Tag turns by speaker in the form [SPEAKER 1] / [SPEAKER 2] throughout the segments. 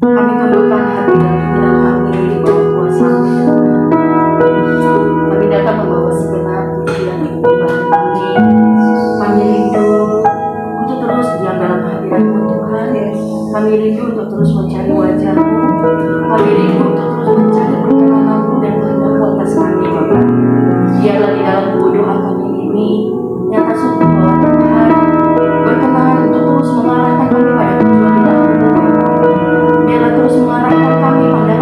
[SPEAKER 1] Kami tundukkan hati dan pikiran kami di bawah kuasa-Mu ya Tuhan. Kami datang membawa segenap pujian ibadah kami. Kami rindu untuk terus diam dalam hadirat-Mu Tuhan. Kami rindu untuk terus mencari wajah-Mu. Kami rindu untuk terus mencari perkenan-Mu dan kehendak-Mu atas kami Bapa. Biarlah di dalam doa kami ini nyata sungguh bahwa Tuhan berkenan untuk terus mengarahkan kami pada tujuan di dalam hidup Bapa. Biarlah terus mengarahkan kami pada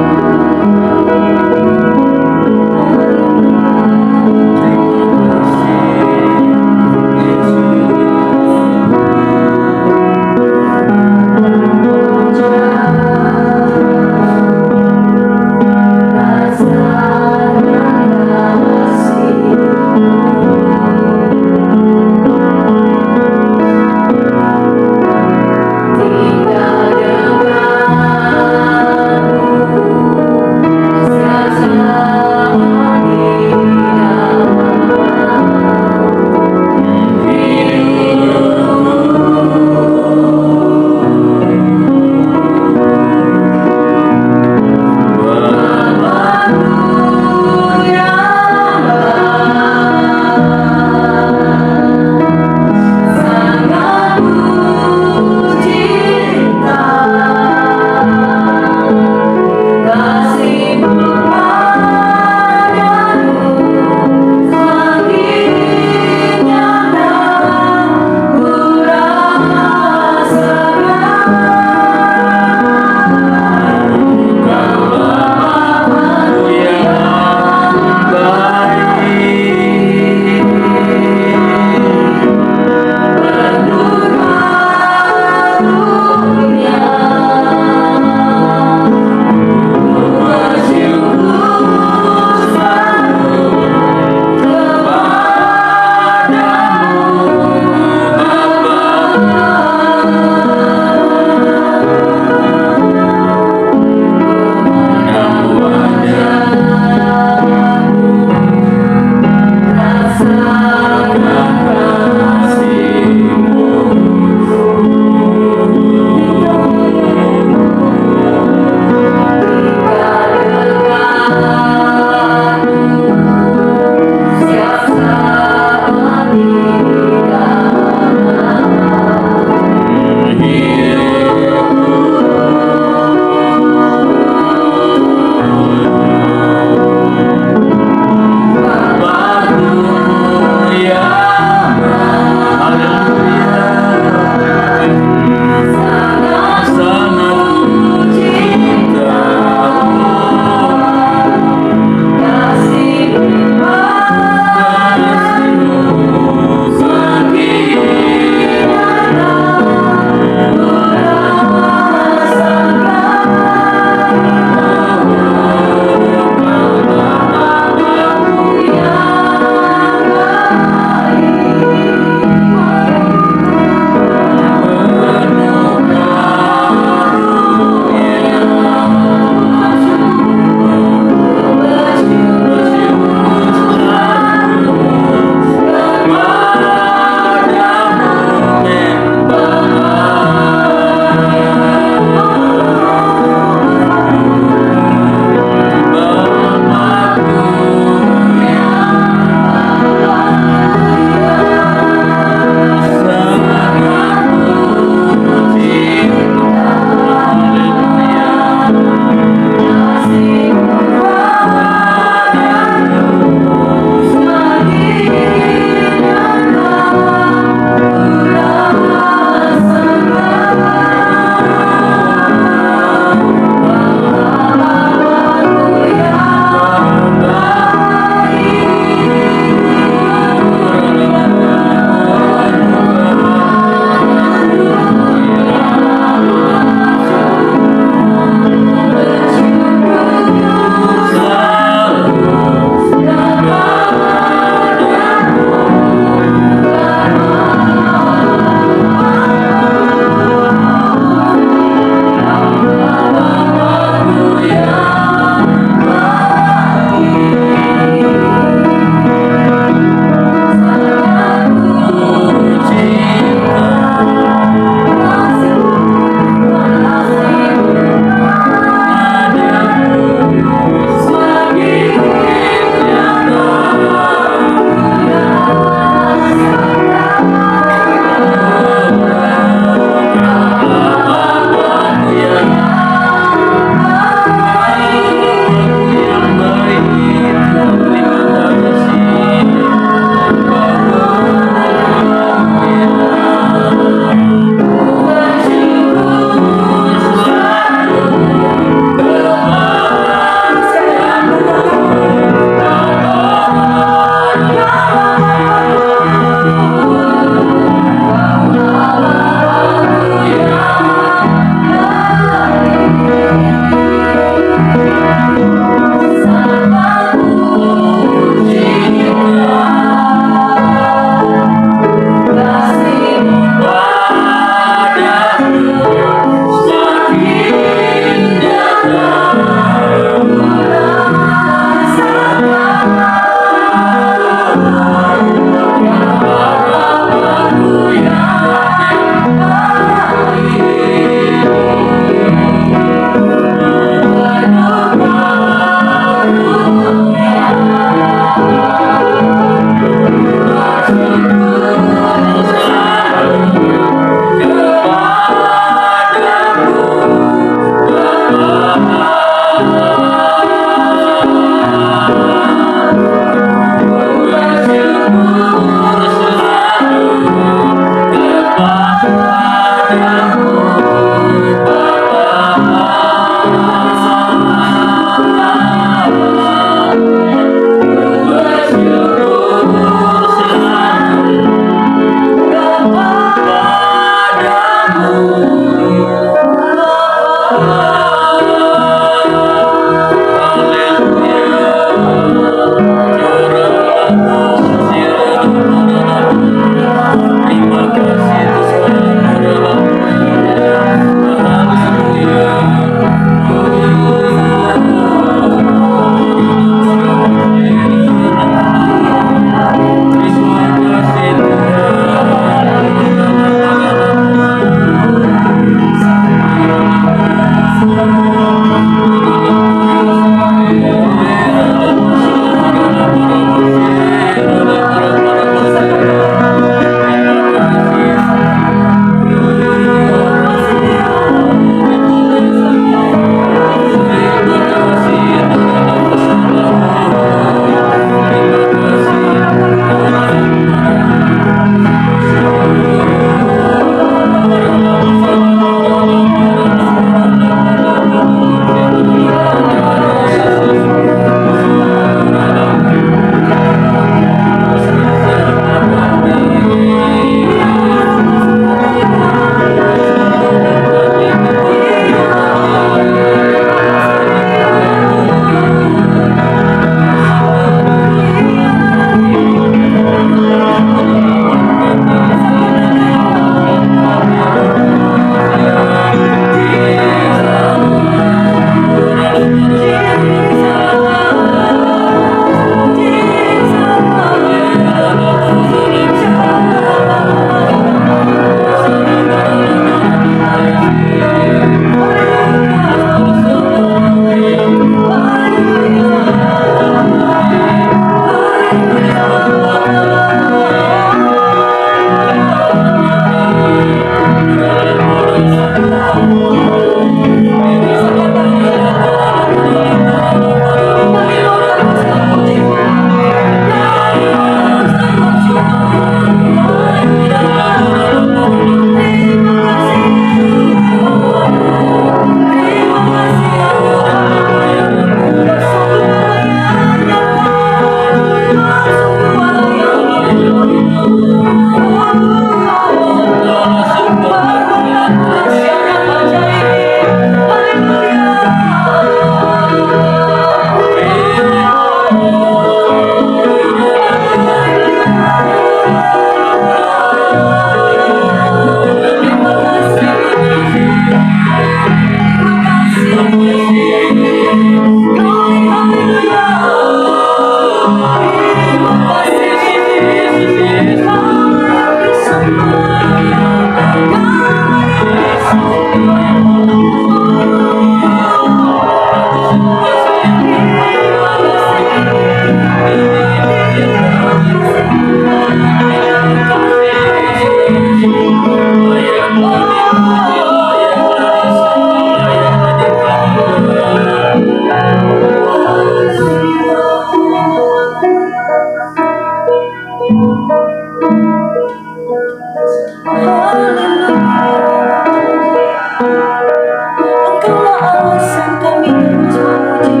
[SPEAKER 1] alasan kami terus memuji,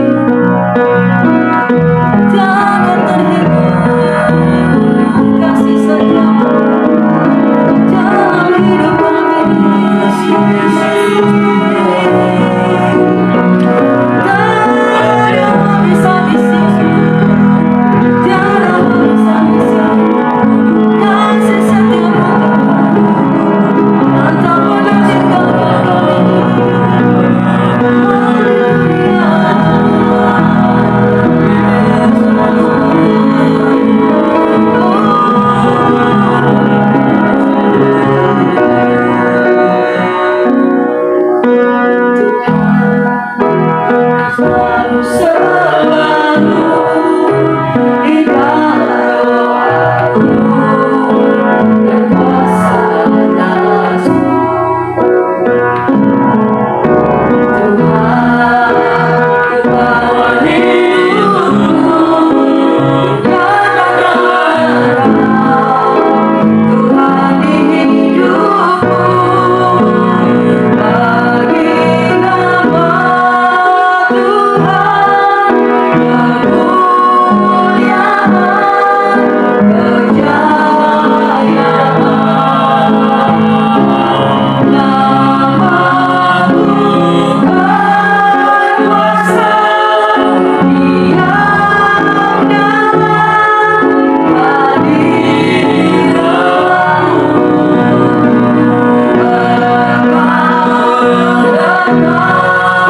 [SPEAKER 1] jangan terhitung kasih setiamu dalam hidup kami. Tiada habis-habisnya, tiada habis-habisnya kasih setiamu, tak pernah tinggalkan kami. Selalu di dalam doaku dan kuasa atasku. Tuhan, ku bawa hidupku kepada Engkau.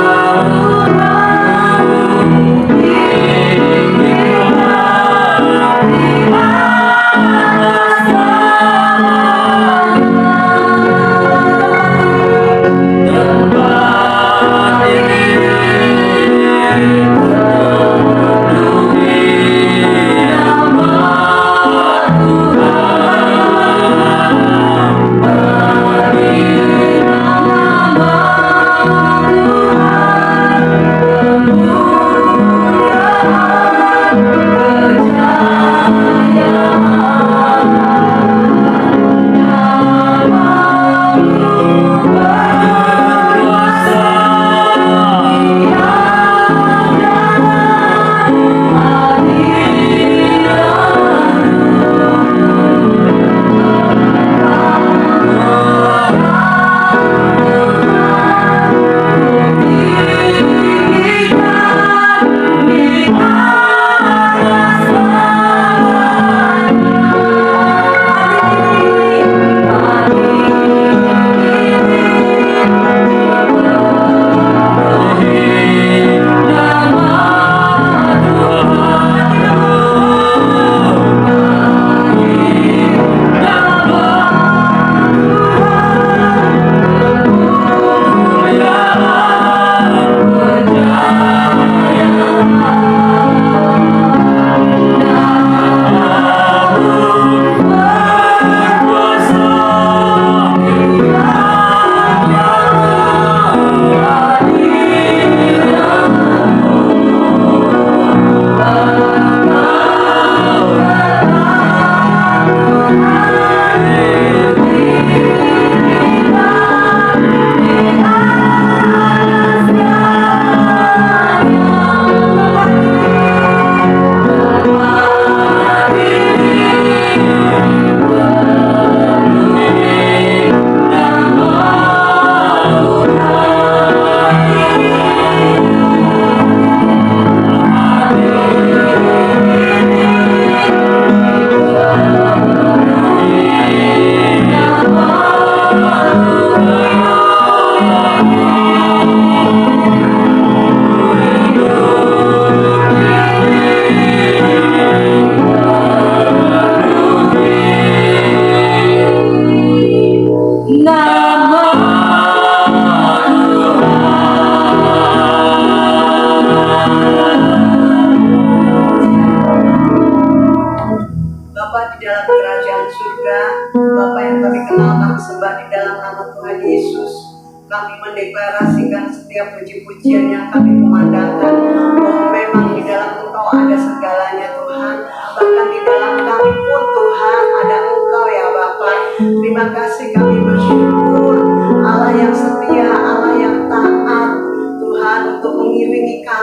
[SPEAKER 1] Tuhan di hidupku, bagi nama Tuhan kemuliaan, kejayaan. Nama berkuasa, diam dalam
[SPEAKER 2] Kami mendeklarasikan setiap puji-pujian yang kami kumandangkan bahwa memang di dalam Engkau ada segalanya Tuhan. Bahkan di dalam kami pun Tuhan ada Engkau ya Bapa. Terima kasih kami bersyukur Allah yang setia, Allah yang taat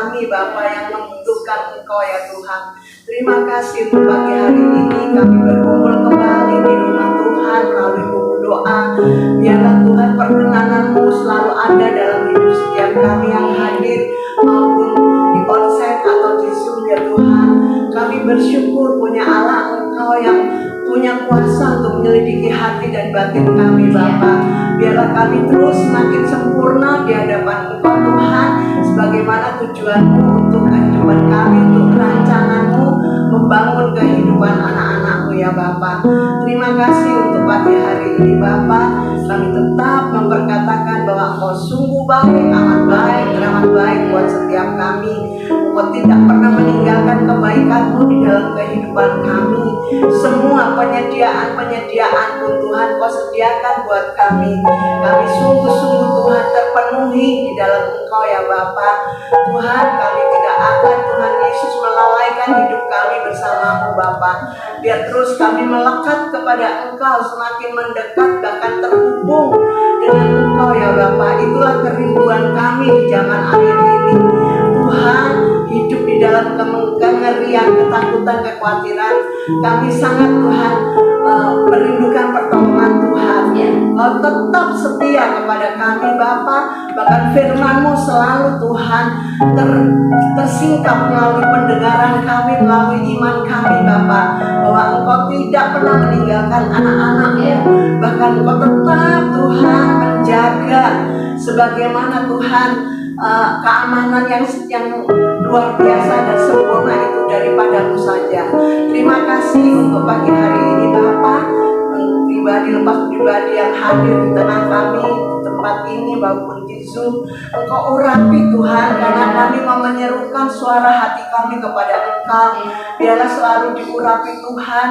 [SPEAKER 2] kami Bapa yang membutuhkan Engkau ya Tuhan. Terima kasih untuk pagi hari ini kami berkumpul kembali di rumah Tuhan melalui buku doa. Biarlah Tuhan perkenanan-Mu selalu ada dalam hidup setiap kami yang hadir maupun di onsite atau di Zoom ya Tuhan. Kami bersyukur punya Allah Engkau yang punya kuasa untuk menyelidiki hati dan batin kami Bapa. Biarlah kami terus semakin sempurna di hadapan Engkau Tuhan, sebagaimana tujuan-Mu untuk kehidupan kami, untuk rancangan-Mu membangun kehidupan anak-anak-Mu ya Bapa. Terima kasih untuk pagi hari ini Bapa. Kami tetap memperkatakan bahwa Engkau sungguh baik, amat baik, teramat baik buat setiap kami. Engkau tidak pernah meninggalkan kebaikan-Mu di dalam kehidupan kami. Semua penyediaan pun Tuhan Kau sediakan buat kami. Kami sungguh-sungguh Tuhan terpenuhi di dalam Engkau ya Bapa. Tuhan, kami tidak akan Tuhan Yesus melalaikan hidup kami bersama-Mu Bapa. Biar terus kami melekat kepada Engkau, semakin mendekat bahkan terhubung dengan Engkau ya Bapa. Itulah kerinduan kami di zaman akhir ini. Tuhan, hidup di dalam kengerian, ketakutan, kekhawatiran. Kami sangat Tuhan merindukan pertolongan Tuhan. Kau tetap setia kepada kami Bapa. Bahkan firman-Mu selalu Tuhan tersingkap melalui pendengaran kami, melalui iman kami Bapa, bahwa Engkau tidak pernah meninggalkan anak-anak-Mu. Bahkan Engkau tetap Tuhan menjaga sebagaimana Tuhan keamanan yang luar biasa dan sempurna itu daripada-Mu saja. Terima kasih untuk pagi hari ini Bapa. Pribadi lepas pribadi yang hadir di tengah kami di tempat ini maupun di Zoom, Engkau urapi Tuhan, karena kami mau menyerukan suara hati kami kepada Engkau. Biarlah selalu diurapi Tuhan.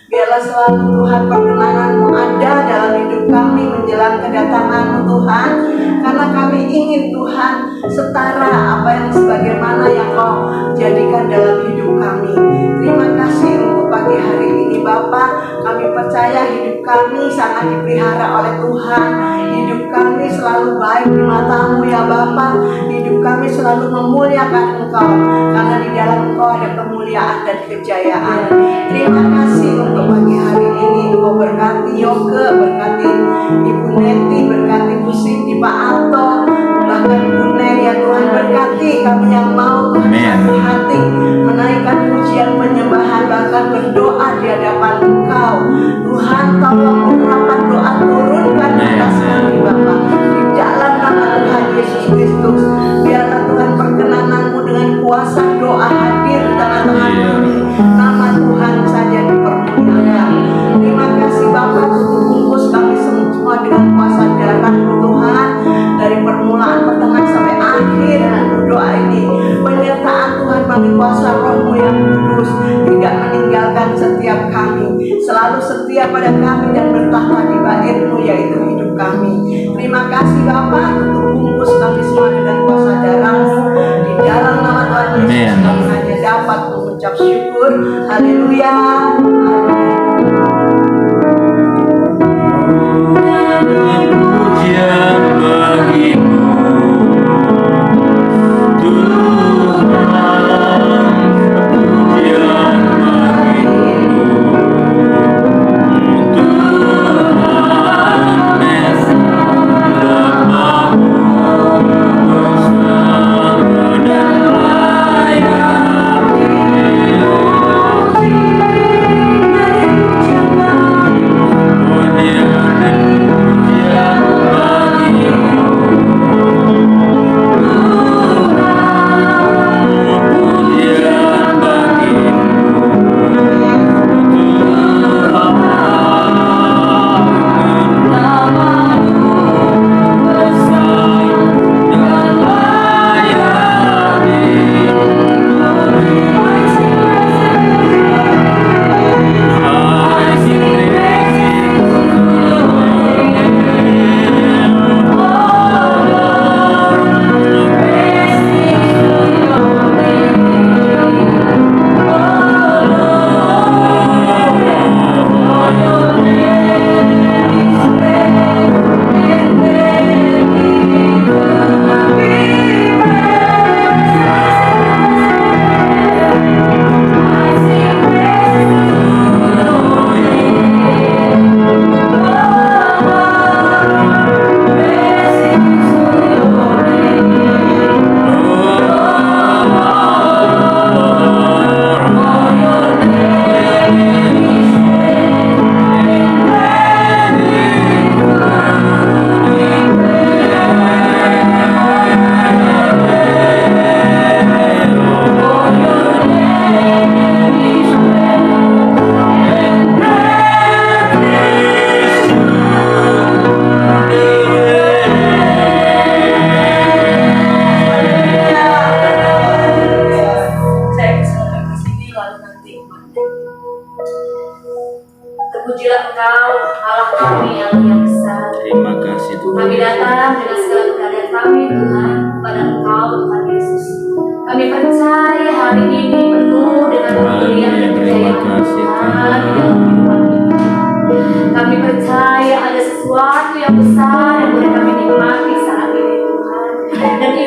[SPEAKER 2] Biarlah selalu Tuhan perkenanan-Mu ada dalam hidup kami menjelang kedatangan-Mu Tuhan. Karena kami ingin Tuhan setara apa yang sebagaimana yang Kau jadikan dalam hidup kami. Terima kasih untuk pagi hari ini Bapa. Kami percaya hidup kami sangat dipelihara oleh Tuhan. Hidup kami selalu baik di mata-Mu ya Bapa. Hidup kami selalu memuliakan Engkau, karena di dalam Engkau ada kemuliaan dan kejayaan. Terima kasih untuk pagi hari ini. Engkau berkati Yoga, berkati Ibu Neti, berkati Bu Siti, Pak Anto, bahkan Bu Nen ya Tuhan. Berkati kami yang mau hati menaikkan pujian penyembahan, bahkan berdoa di hadapan Engkau. Tuhan, tolong urapan doa turunkan atas kami Bapa, di dalam nama Tuhan Yesus Kristus. Biarlah Tuhan perkenanan-Mu dengan kuasa doa hadir di tengah-tengah kami. Nama Tuhan saja dipermuliakan. Terima kasih Bapa, tutup bungkus kami semua dengan kuasa darah-Mu Tuhan, dari permulaan, pertengahan sampai akhir doa ini. Penyertaan Tuhan bagi kuasa Roh-Mu yang kudus tidak meninggalkan setiap kami, selalu setia pada kami dan bertahta di bait-Mu yaitu hidup kami. Terima kasih Bapa, tutup bungkus kami semua dengan kuasa darah-Mu. Di dalam nama Tuhan Yesus kami hanya dapat mengucap syukur. Haleluya.
[SPEAKER 3] Pujian bagi-Mu Tuhan, pujian bagi-Mu Tuhan, Bapa-Mu bersama dan layak dipuji.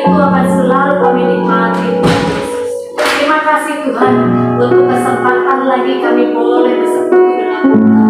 [SPEAKER 1] itu akan selalu kami nikmati, Tuhan Yesus. Terima kasih Tuhan untuk kesempatan lagi kami boleh bersekutu dengan Tuhan.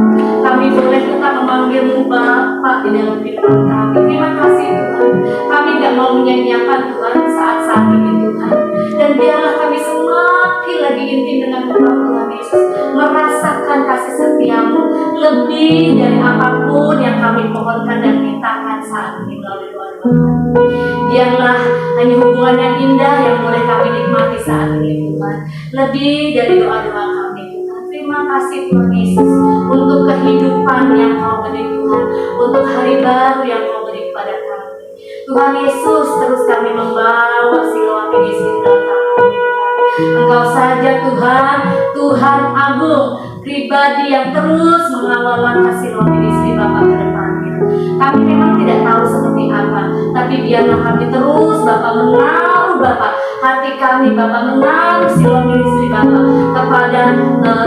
[SPEAKER 1] Kami boleh tetap memanggil-Mu Bapa di dalam kehidupan kami. Terima kasih Tuhan. Kami gak mau menyanyiakan Tuhan saat-saat ini Tuhan. Dan biarlah kami semakin lagi intim dengan Engkau Tuhan Yesus, merasakan kasih setia-Mu lebih dari apapun yang kami pohonkan dan mintakan saat ini melalui doa-doa kami. Biarlah hanya hubungan yang indah yang boleh kami nikmati saat ini Tuhan, lebih dari doa-doa kami Tuhan. Terima kasih Tuhan Yesus untuk kehidupan yang Kau beri Tuhan, untuk hari baru yang Kau beri kepada kami. Tuhan Yesus, terus kami membawa Siloam ministry dalam tangan Tuhan. Engkau saja Tuhan, Tuhan agung, pribadi yang terus mengawal langkah Siloam ministry Bapak ke depannya. Kami memang tidak tahu seperti apa, tapi biarlah kami terus Bapak menaruh Bapak hati kami, Bapak menaruh Siloam ministry Bapak kepada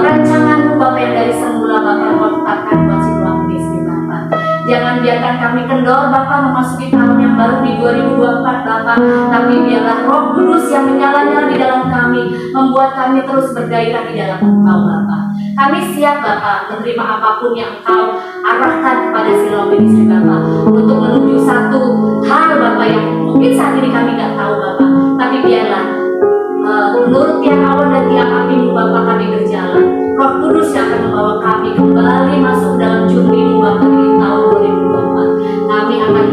[SPEAKER 1] rancangan-Mu Bapak yang dari semula Bapak tetapkan buat Siloam ministry Bapak. Jangan biarkan kami kendor Bapak memasuki tahun yang baru di 2024 Bapak, tapi biarlah Roh Kudus yang menyala-nyala di dalam kami, membuat kami terus bergairah di dalam Engkau Bapak. Kami siap Bapak menerima apapun yang Engkau arahkan kepada Siloam ministry Bapak, untuk menuju satu hal Bapak yang mungkin saat ini kami nggak tahu Bapak, tapi biarlah menurut tiang awan dan tiang api-Mu Bapak kami berjalan. Roh Kudus yang akan membawa kami kembali masuk dalam journey-Mu Bapak di tahun 2024. Kami akan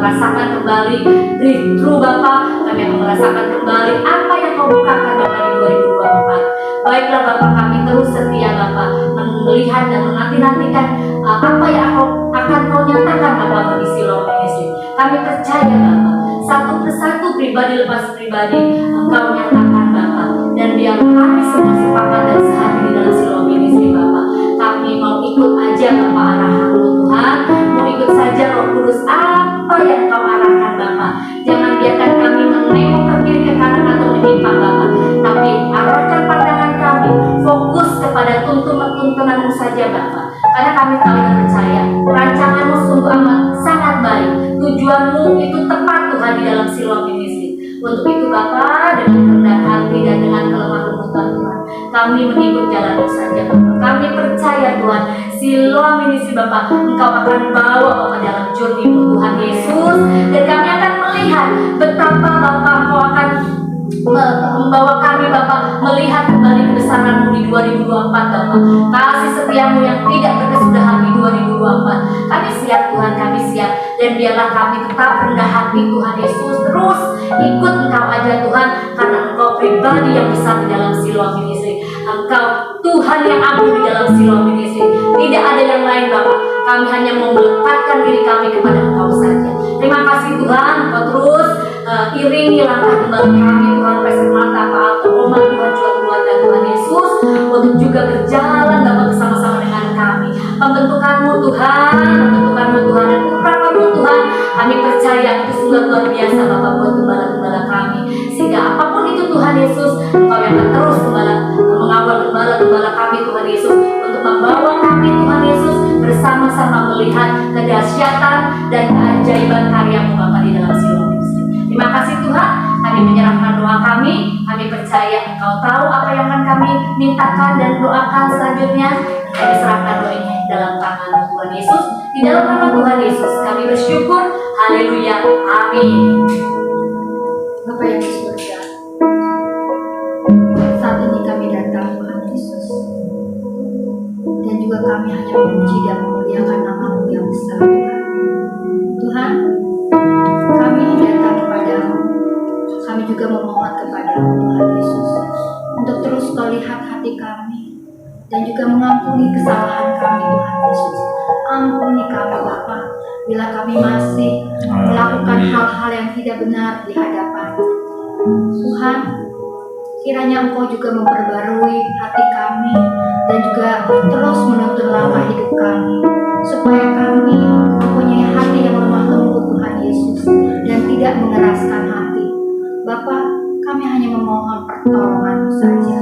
[SPEAKER 1] merasakan kembali breakthrough Bapak. Kami akan merasakan kembali apa yang Kau bukakan Bapak di 2024. Baiklah Bapak, kami terus setia Bapak melihat dan menanti-nantikan apa yang akan Kau nyatakan Bapak bagi Siloam ministry. Kami percaya Bapak, satu persatu pribadi lepas pribadi Engkau nyatakan Bapak, dan biar kami semua sepakat dan sehati di dalam Siloam ministry Bapak. Kami mau ikut aja Bapak arahan-Mu Tuhan, mau ikut saja Roh Kudus apa yang Kau arahkan Bapak. Jangan biarkan kami menengok ke kiri ke kanan atau menyimpang Bapak, tapi arahkan pandangan kami fokus kepada tuntunan-tuntunan-Mu saja Bapak. Karena kami tahu dan percaya rancangan-Mu sungguh amat sangat baik, tujuan-Mu itu tepat Tuhan di dalam Siloam ministry. Untuk itu Bapak, dengan kerendahan hati dan dengan kelemah lembutan Tuhan, kami mengikut jalan-Mu saja Bapak. Kami percaya Tuhan, Siloam ministry Bapak, Engkau akan bawa Bapak dalam journey-Mu Tuhan Yesus, dan kami akan melihat betapa Bapak Engkau akan membawa kami Bapak melihat kembali kebesaran-Mu di 2024 Bapak. Kasih setia-Mu yang tidak berkesudahan di 2024. Kami siap Tuhan, kami siap. Dan biarlah kami tetap rendah hati Tuhan Yesus, terus ikut Engkau aja Tuhan, karena Engkau pribadi yang besar di dalam Siloam ministry. Engkau Tuhan yang agung di dalam Siloam ministry. Tidak ada yang lain Bapak. Kami hanya mau meletakkan diri kami kepada Engkau saja. Terima kasih Tuhan, Engkau terus iringi langkah kembali kami Tuhan, Pastor Marta, Pak Alto, Oma Tuhan, juga keluarga Tuhan Yesus, untuk juga berjalan Bapak bersama-sama dengan kami. Pembentukan-Mu Tuhan, dan urapan-Mu Tuhan, kami percaya itu sungguh luar biasa Bapak buat gembala-gembala kami, sehingga apapun itu Tuhan Yesus, Engkau yang akan terus mengawal gembala-gembala kami Tuhan Yesus, untuk membawa kami Tuhan Yesus bersama-sama melihat kedahsyatan dan keajaiban karya-Mu Bapak di dalam Siloam ministry. Terima kasih Tuhan, kami menyerahkan doa kami percaya Engkau tahu apa yang akan kami mintakan dan doakan selanjutnya. Kami serahkan doa ini dalam tangan Tuhan Yesus. Di dalam nama Tuhan Yesus kami bersyukur. Haleluya, amin.
[SPEAKER 4] Bapak yang di surga, saat ini kami datang Tuhan Yesus, dan juga kami hanya memuji dan memuliakan nama-Mu yang besar Tuhan. Tuhan, kami datang kepada-Mu, kami juga memohon kepada-Mu Tuhan Yesus, untuk terus Kau lihat hati kami, dan juga mengampuni kesalahan kami Tuhan Yesus. Ampuni kami Bapa, bila kami masih melakukan hal-hal yang tidak benar di hadapan Tuhan. Kiranya Engkau juga memperbarui hati kami, dan juga terus menuntun langkah hidup kami, supaya kami mempunyai hati yang lemah lembut Tuhan Yesus, dan tidak mengeraskan hati. Bapa, kami hanya memohon pertolongan-Mu saja.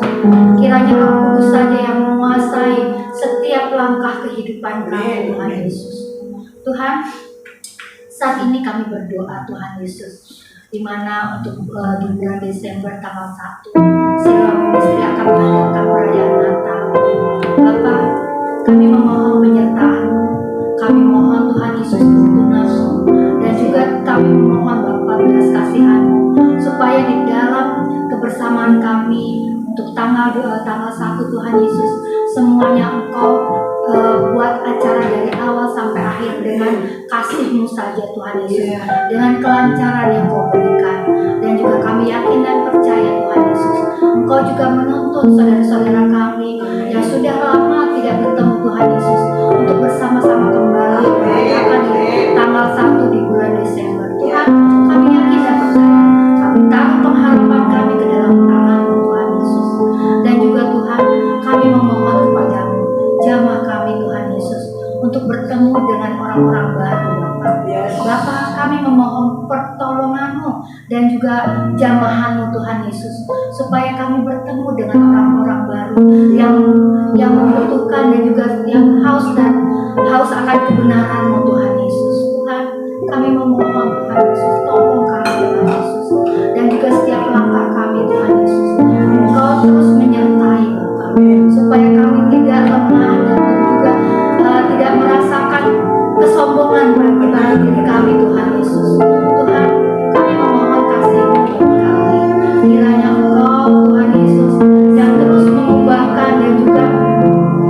[SPEAKER 4] Kiranya Roh Kudus saja yang menguasai setiap langkah kehidupan kami Tuhan Yesus. Tuhan, saat ini kami berdoa Tuhan Yesus, di mana untuk di bulan Desember tanggal 1 Siloam Ministry akan mengadakan perayaan Natal. Bapak, kami memohon penyertaan-Mu, kami mohon Tuhan Yesus tuntunan-Mu, dan juga kami memohon Bapak belas kasihan-Mu, supaya di dalam kebersamaan kami untuk tanggal 1 Tuhan Yesus, semuanya Engkau buat acara dari awal sampai akhir dengan kasih-Mu saja Tuhan Yesus, dengan kelancaran yang Kau berikan. Dan juga kami yakin dan percaya Tuhan Yesus, Engkau juga menuntun saudara-saudara kami yang sudah lama tidak bertemu Tuhan Yesus untuk bersama-sama kembali merayakan di tanggal 1 di bulan Desember. Tuhan, kami yakin dan percaya, kami taruh pengharapan kami ke dalam tangan-Mu Tuhan Yesus. Dan juga Tuhan, kami memohon kepadamu, jamah kami Tuhan Yesus untuk bertemu dengan orang-orang baru Bapak. Bapak, kami memohon pertolongan-Mu dan juga jamahan-Mu Tuhan Yesus, supaya kami bertemu dengan orang-orang baru yang membutuhkan dan juga yang haus akan kebenaran-Mu Tuhan Yesus. Tuhan, kami memohon Tuhan Yesus, tolong kami Tuhan Yesus, dan juga setiap langkah kami Tuhan Yesus, Engkau terus menyertai Bapak, supaya kami tidak lemah dan juga tidak merasakan kesombongan bagi diri kami Tuhan Yesus. Tuhan, kami memohon kasih-Mu bagi kami. Kiranya Engkau Tuhan Yesus yang terus mengubahkan dan juga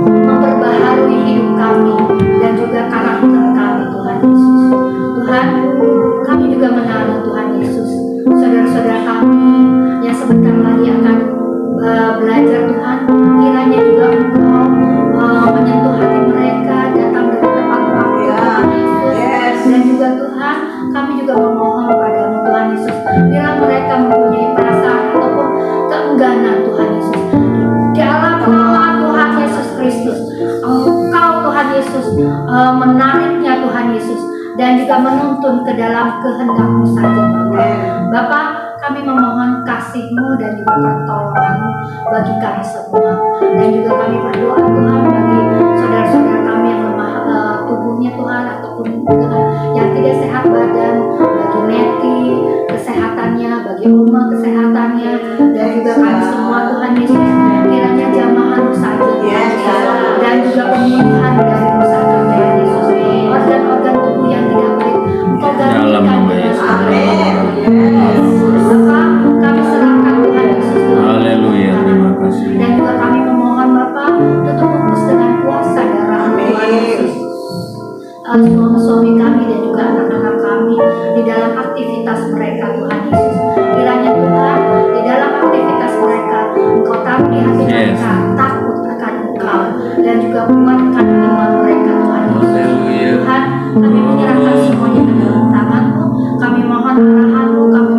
[SPEAKER 4] memperbaharui hidup kami dan juga karakter kami Tuhan Yesus. Tuhan, kami juga menaruh Tuhan Yesus saudara-saudara kami yang sebentar lagi akan belajar Tuhan. Kiranya juga Engkau menyentuh hati mereka, datang dari tepat waktu Tuhan Yesus. Dan juga Tuhan, kami juga memohon padamu Tuhan Yesus, bila mereka mempunyai perasaan ataupun keengganan Tuhan Yesus, di dalam nama Tuhan Yesus Kristus, Engkau Tuhan Yesus menariknya Tuhan Yesus, dan juga menuntun ke dalam kehendak-Mu saja Bapak. Bapak, kami memohon kasih-Mu dan juga pertolongan-Mu bagi kami semua. Dan juga kami berdoa Tuhan bagi saudara-saudara kami yang lemah tubuhnya Tuhan, ataupun yang tidak sehat badan, bagi Neti kesehatannya, bagi Uma kesehatannya, dan juga kami semua Tuhan Yesus, kiranya jamahan-Mu saja Tuhan Yesus, dan juga pemulihan dari-Mu saja Tuhan Yesus. Organ-organ tubuh yang tidak baik Engkau gantikan dengan Bapak, kami serahkan Tuhan Yesus.
[SPEAKER 3] Haleluya, terima kasih.
[SPEAKER 4] Dan juga kami memohon Bapak, tutup bungkus dengan kuasa darah Tuhan Yesus. Suami-suami kami dan juga anak-anak kami di dalam aktivitas mereka Tuhan Yesus. Kiranya Tuhan, di dalam aktivitas mereka Engkau taruh di hati mereka takut akan Engkau, dan juga kuatkan iman mereka Tuhan Yesus. Tuhan, kami menyerahkan semuanya ke dalam tangan-Mu. Kami mohon arahan-Mu, kami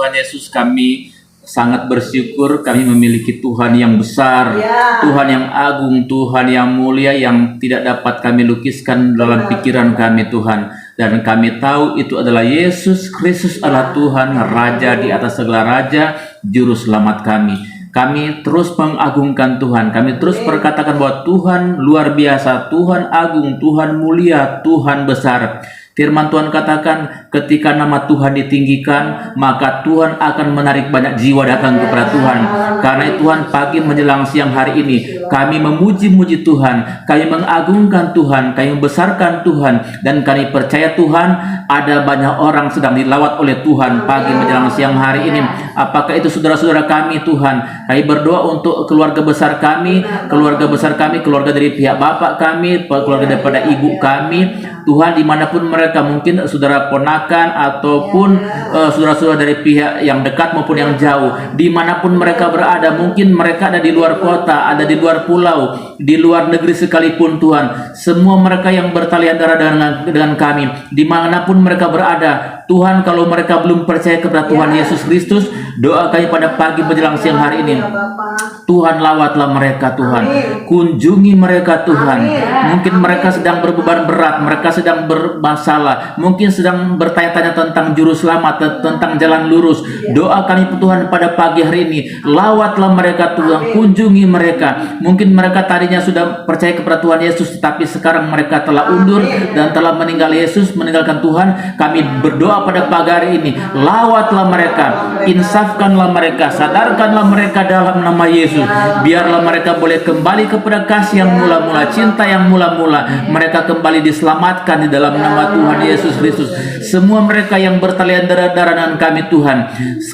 [SPEAKER 3] Tuhan Yesus, kami sangat bersyukur kami memiliki Tuhan yang besar,
[SPEAKER 2] Ya.
[SPEAKER 3] Tuhan yang agung, Tuhan yang mulia, yang tidak dapat kami lukiskan dalam pikiran kami Tuhan. Dan kami tahu itu adalah Yesus Kristus adalah Tuhan, Raja di atas segala Raja, Juru Selamat kami. Kami terus mengagungkan Tuhan, kami terus berkatakan bahwa Tuhan luar biasa, Tuhan agung, Tuhan mulia, Tuhan besar. Firman Tuhan katakan, ketika nama Tuhan ditinggikan, maka Tuhan akan menarik banyak jiwa datang kepada Tuhan. Karena itu Tuhan, pagi menjelang siang hari ini, kami memuji-muji Tuhan, kami mengagungkan Tuhan, kami membesarkan Tuhan, dan kami percaya Tuhan, ada banyak orang sedang dilawat oleh Tuhan pagi menjelang siang hari ini. Apakah itu saudara-saudara kami Tuhan? Kami berdoa untuk keluarga besar kami, keluarga dari pihak bapak kami, keluarga daripada ibu kami, Tuhan, dimanapun mereka, mungkin saudara ponakan ataupun saudara-saudara dari pihak yang dekat maupun yang jauh, dimanapun mereka berada, mungkin mereka ada di luar kota, ada di luar pulau, di luar negeri sekalipun Tuhan, semua mereka yang bertalian darah dengan kami, dimanapun mereka berada, Tuhan, kalau mereka belum percaya kepada Tuhan Yesus Kristus, doa kami pada pagi menjelang siang hari ini, Tuhan, lawatlah mereka Tuhan, kunjungi mereka Tuhan. Mungkin mereka sedang berbeban berat, mereka sedang bermasalah, mungkin sedang bertanya-tanya tentang juru selamat, tentang jalan lurus. Doa kami Tuhan pada pagi hari ini, lawatlah mereka Tuhan, kunjungi mereka. Mungkin mereka tadinya sudah percaya kepada Tuhan Yesus, tapi sekarang mereka telah undur dan telah meninggalkan Tuhan. Kami berdoa pada pagi hari ini, lawatlah mereka, insafkanlah mereka, sadarkanlah mereka dalam nama Yesus. Biarlah mereka boleh kembali kepada kasih yang mula-mula, cinta yang mula-mula. Mereka kembali diselamatkan di dalam nama Tuhan Yesus Kristus. Semua mereka yang bertalian darah-darah dengan kami Tuhan,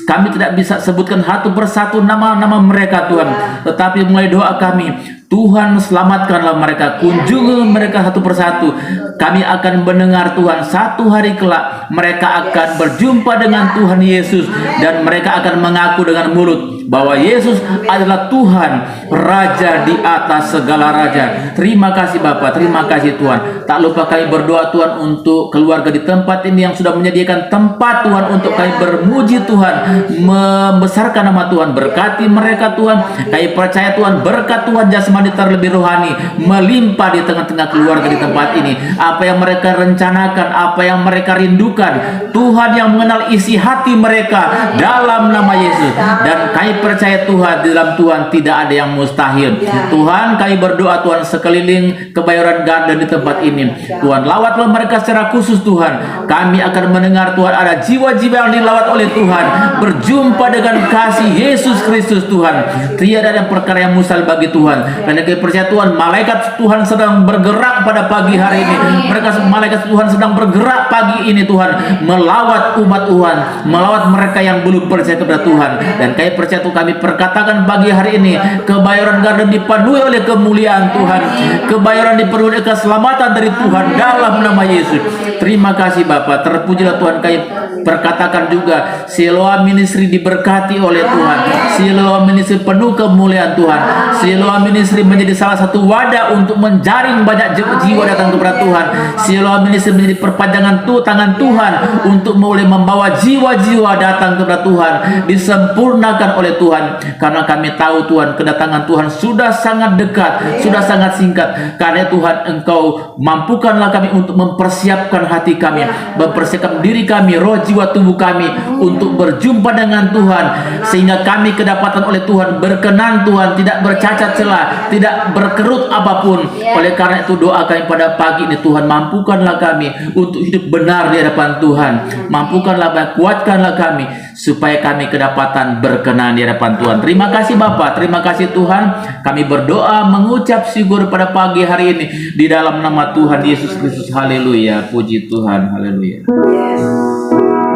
[SPEAKER 3] kami tidak bisa sebutkan satu persatu nama-nama mereka Tuhan, tetapi mulai doa kami, Tuhan, selamatkanlah mereka, kunjungi mereka satu persatu. Kami akan mendengar Tuhan, satu hari kelak mereka akan berjumpa dengan Tuhan Yesus, dan mereka akan mengaku dengan mulut bahwa Yesus adalah Tuhan, Raja di atas segala raja. Terima kasih Bapa, terima kasih Tuhan. Tak lupa kami berdoa Tuhan untuk keluarga di tempat ini yang sudah menyediakan tempat Tuhan untuk kami bermuji Tuhan, membesarkan nama Tuhan. Berkati mereka Tuhan. Kami percaya Tuhan, berkat Tuhan jasmani terlebih rohani melimpah di tengah-tengah keluarga di tempat ini. Apa yang mereka rencanakan, apa yang mereka rindukan, Tuhan yang mengenal isi hati mereka dalam nama Yesus. Dan kami percaya Tuhan, di dalam Tuhan tidak ada yang mustahil. Tuhan, kami berdoa Tuhan, sekeliling Kebayoran Garden di tempat ini, Tuhan, lawatlah mereka secara khusus Tuhan. Kami akan mendengar Tuhan, ada jiwa-jiwa yang dilawat oleh Tuhan, berjumpa dengan kasih Yesus Kristus Tuhan. Tiada ada perkara yang mustahil bagi Tuhan. Dan kami percaya Tuhan, malaikat Tuhan sedang bergerak pada pagi hari ini. Malaikat Tuhan sedang bergerak pagi ini Tuhan, melawat umat Tuhan, melawat mereka yang belum percaya kepada Tuhan. Dan kami percaya Tuhan, kami perkatakan pagi hari ini, Kebayoran Garden dipenuhi oleh kemuliaan Tuhan, Kebayoran dipenuhi oleh keselamatan dari Tuhan dalam nama Yesus. Terima kasih Bapa, terpujilah Tuhan. Kami perkatakan juga, Siloam Ministry diberkati oleh Tuhan, Siloam Ministry penuh kemuliaan Tuhan, Siloam Ministry menjadi salah satu wadah untuk menjaring banyak jiwa datang kepada Tuhan. Siloam Ministry menjadi perpanjangan tangan Tuhan untuk boleh membawa jiwa-jiwa datang kepada Tuhan, disempurnakan oleh Tuhan. Karena kami tahu Tuhan, kedatangan Tuhan sudah sangat dekat, sudah sangat singkat. Karena Tuhan, Engkau mampukanlah kami untuk mempersiapkan hati kami, mempersiapkan diri kami, roh, jiwa, tubuh kami untuk berjumpa dengan Tuhan, sehingga kami kedapatan oleh Tuhan, berkenan Tuhan, tidak bercacat celah, tidak berkerut apapun. Oleh karena itu doa kami pada pagi ini, Tuhan, mampukanlah kami untuk hidup benar di hadapan Tuhan. Mampukanlah, kuatkanlah kami supaya kami kedapatan berkenan di hadapan Tuhan. Terima kasih Bapa, terima kasih Tuhan. Kami berdoa mengucap syukur pada pagi hari ini di dalam nama Tuhan Yesus Kristus. Haleluya, puji Tuhan, haleluya.
[SPEAKER 2] Haleluya.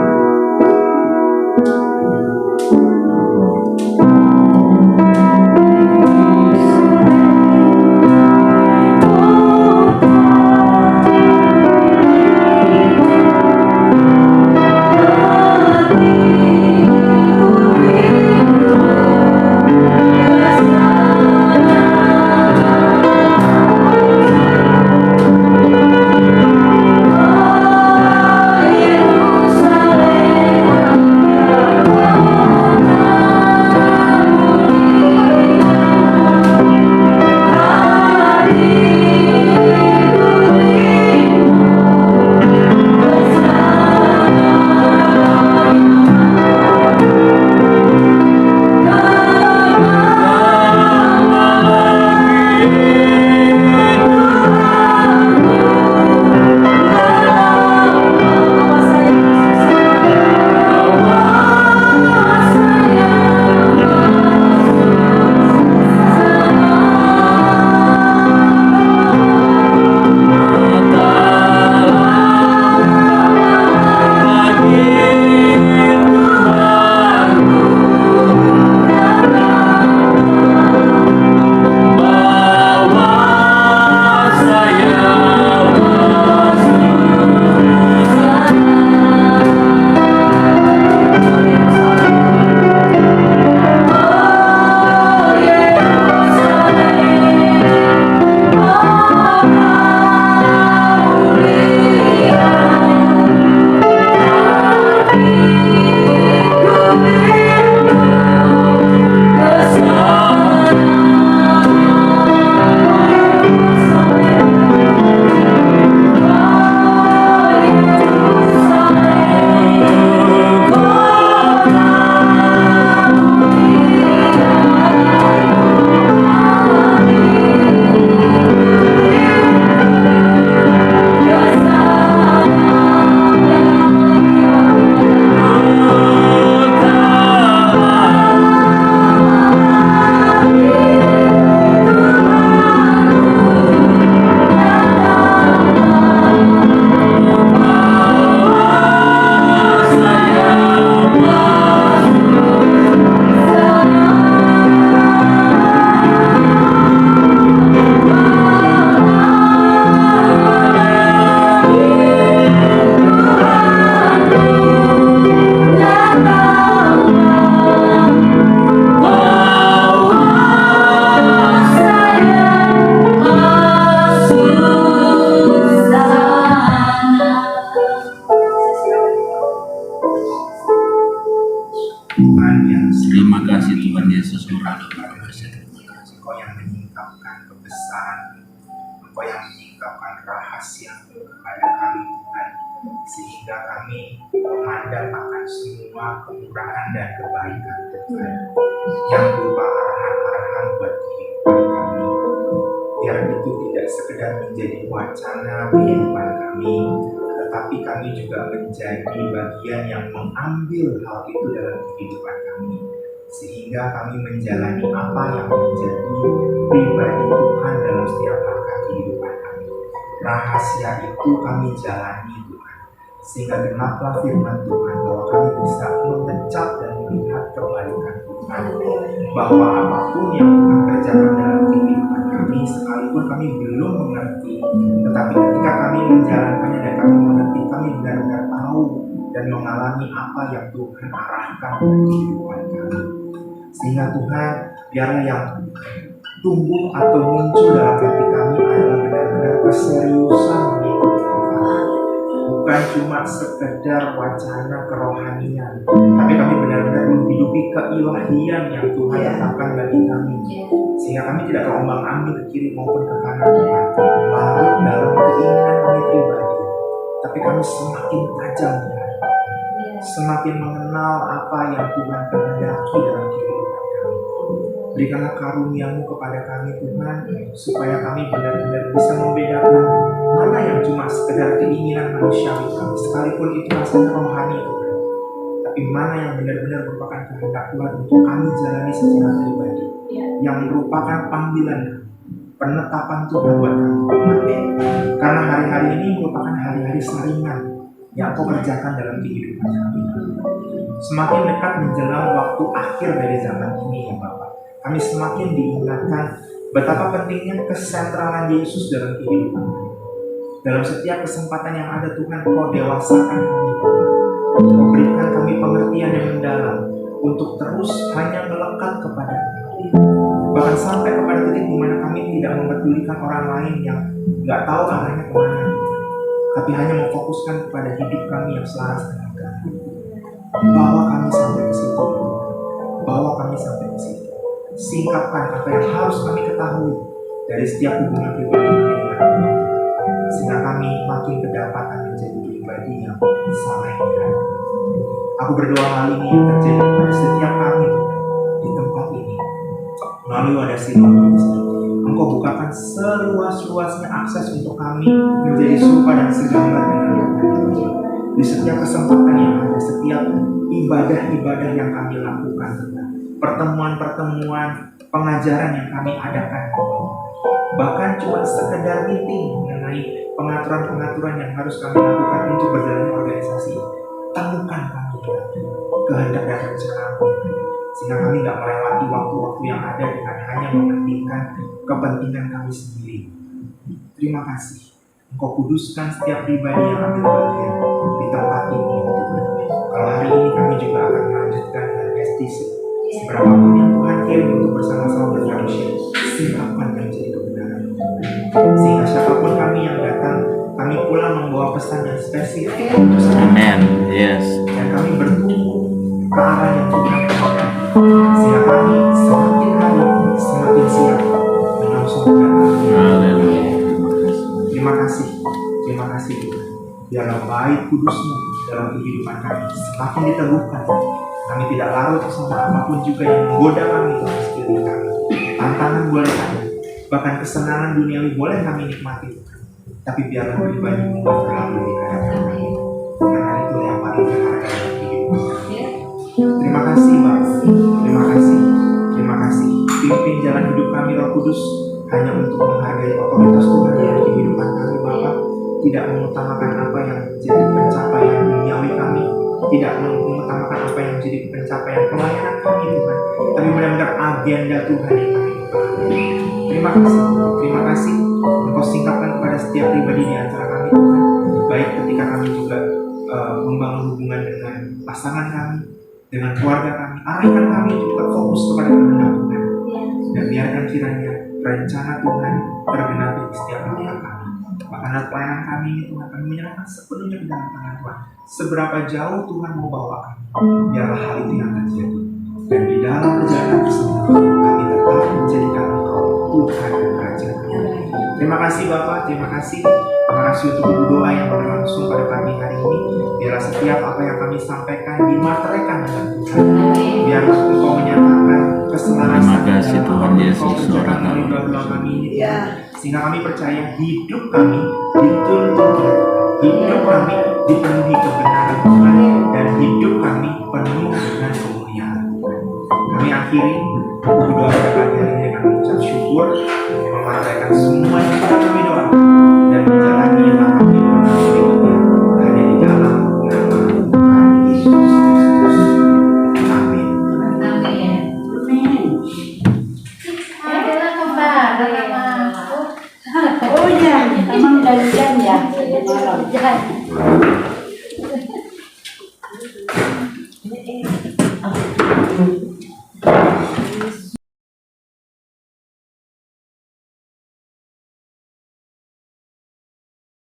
[SPEAKER 5] Tuhan yang
[SPEAKER 3] Terima kasih Tuhan Yesus.
[SPEAKER 5] Engkau yang menyingkapkan kebesaran, Engkau yang menyingkapkan rahasia kepada kami Tuhan, sehingga kami memandang akan semua kemurahan dan kebaikan Tuhan yang berupa arahan-arahan buat kehidupan kami. Biar itu tidak sekedar menjadi wacana kehidupan kami, tetapi kami juga menjadi bagian yang mengambil hal itu dalam kehidupan kami, sehingga kami menjalani apa yang menjadi pribadi Tuhan dalam setiap langkah kehidupan kami. Rahasia itu kami jalani Tuhan, sehingga genaplah firman Tuhan bahwa kami bisa mengecap dan melihat kebaikan Tuhan, bahwa apapun yang Tuhan kerjakan dalam kehidupan kami, sekalipun kami belum mengerti, tetapi ketika kami menjalankannya dan kami mengerti, kami benar-benar tahu dan mengalami apa yang Tuhan arahkan dalam kehidupan kami. Sehingga Tuhan, biarlah yang tumbuh atau muncul dalam hati kami adalah benar-benar keseriusan mengikuti Tuhan, bukan cuma sekedar wacana kerohanian, tapi kami benar-benar menghidupi keilahian yang Tuhan tetapkan bagi kami, sehingga kami tidak terombang-ambing ke kiri maupun ke kanan Tuhan, larut dalam keinginan kami pribadi, tapi kami semakin tajam Tuhan, semakin mengenal apa yang Tuhan kehendaki dalam kehidupan kami. Berikanlah karunia-Mu kepada kami Tuhan, supaya kami benar-benar bisa membedakan mana yang cuma sekedar keinginan manusiawi kami, sekalipun itu rasanya rohani Tuhan, tapi mana yang benar-benar merupakan kehendak Tuhan untuk kami jalani secara pribadi, yang merupakan panggilan kami, penetapan Tuhan buat kami Tuhan. Karena hari-hari ini merupakan hari-hari saringan yang Kau kerjakan dalam kehidupan kami. Semakin dekat menjelang waktu akhir dari zaman ini ya Bapak, kami semakin diingatkan betapa pentingnya kesentralan Yesus dalam kehidupan kami. Dalam setiap kesempatan yang ada Tuhan, Kau dewasakan kami Tuhan. Kau berikan kami pengertian yang mendalam untuk terus hanya melekat kepada Kami. Bahkan sampai kepada titik di mana kami tidak mempedulikan orang lain yang nggak tahu arahnya kemana, tapi hanya memfokuskan kepada hidup kami yang selaras dengan Kami. Bawa kami sampai ke situ, bawa kami sampai ke situ. Singkapkan apa yang harus kami ketahui dari setiap hubungan pribadi kami dengan Tuhan, sehingga kami makin kedapatan menjadi pribadi yang saleh. Aku berdoa hal ini yang terjadi pada setiap kami di tempat ini melalui wadah silam ini. Engkau bukakan seluas-luasnya akses untuk kami menjadi serupa dan segambar dengan Tuhan. Di setiap kesempatan yang ada, setiap ibadah-ibadah yang kami lakukan, pertemuan-pertemuan, pengajaran yang kami adakan, bahkan cuma sekedar meeting mengenai pengaturan-pengaturan yang harus kami lakukan untuk berjalan organisasi, temukan kami kehendak dan rencana kami, sehingga kami tidak melewati waktu-waktu yang ada dengan hanya mementingkan kepentingan kami sendiri. Terima kasih, Engkau kuduskan setiap pribadi yang ambil bagian di tempat ini. Kalau hari ini kami juga akan melanjutkan dengan STC, seberapapun yang Tuhan kirim untuk bersama-sama berfellowship, singkapkan yang menjadi kebenaran Tuhan. Sehingga siapapun kami yang datang, kami pulang membawa pesan yang spesifik untuk
[SPEAKER 3] Amen. Yes.
[SPEAKER 5] dan kami bertumbuh ke arah yang Tuhan katakan, sehingga kami semakin hari semakin siap menyongsongkan
[SPEAKER 3] Haleluya.
[SPEAKER 5] Terima kasih Tuhan. Biarlah baik kudus-Mu dalam kehidupan kami semakin diteguhkan. Kami tidak larut bersama apapun juga yang menggoda kami dalam sekeliling kami. Tantangan boleh ada, bahkan kesenangan duniawi boleh kami nikmati, tapi biarlah pribadi-Mu terlalu di hadapan kami. Karena itu yang paling berharga dalam kehidupan kami. Terima kasih Bapak. Terima kasih. Pimpin jalan hidup kami Roh Kudus hanya untuk menghargai otoritas Tuhan dalam kehidupan kami Bapak. Tidak mengutamakan apa yang menjadi pencapaian duniawi kami, tidak mengutamakan apa yang menjadi pencapaian pelayanan kami Tuhan, tapi benar-benar agenda Tuhan yang kami utamakan. Terima kasih. Engkau singkapkan kepada setiap pribadi di antara kami Tuhan, baik ketika kami juga membangun hubungan dengan pasangan kami, dengan keluarga kami. Arahkan kami juga fokus kepada kehendak Tuhan, dan biarkan kiranya rencana Tuhan tergenapi di setiap langkah kami. Pelayanan kami ini Tuhan, kami menyerahkan sepenuhnya ke dalam tangan Tuhan. Seberapa jauh Tuhan mau bawa kami, biarlah hal itu yang terjadi. Dan di dalam perjalanan tersebut, kami tetap menjadikan Engkau Tuhan dan Raja kami. Terima kasih Bapak, terima kasih. Terima kasih untuk doa yang berlangsung pada pagi hari ini. Biarlah setiap apa yang kami sampaikan dimateraikan dengan Tuhan. Biarlah Engkau menyatakan keselarasan.
[SPEAKER 3] Terima kasih Tuhan Yesus,
[SPEAKER 5] Engkau melalui doa kami ini. Sehingga kami percaya hidup kami dituntun Tuhan. Hidup kami dipenuhi kebenaran Tuhan. Dan hidup kami penuh dengan kemuliaan Tuhan. Kami akhiri doa pada pagi hari ini dengan mengucap syukur, memateraikan semua yang sudah kami doa dan menjalani langkah kehidupan kami berikutnya hanya di dalam nama Tuhan Yesus Kristus. Amin.
[SPEAKER 1] Amin. Adalah kembar nama aku.
[SPEAKER 2] Oh iya, emang janjian ya.
[SPEAKER 1] Jangan.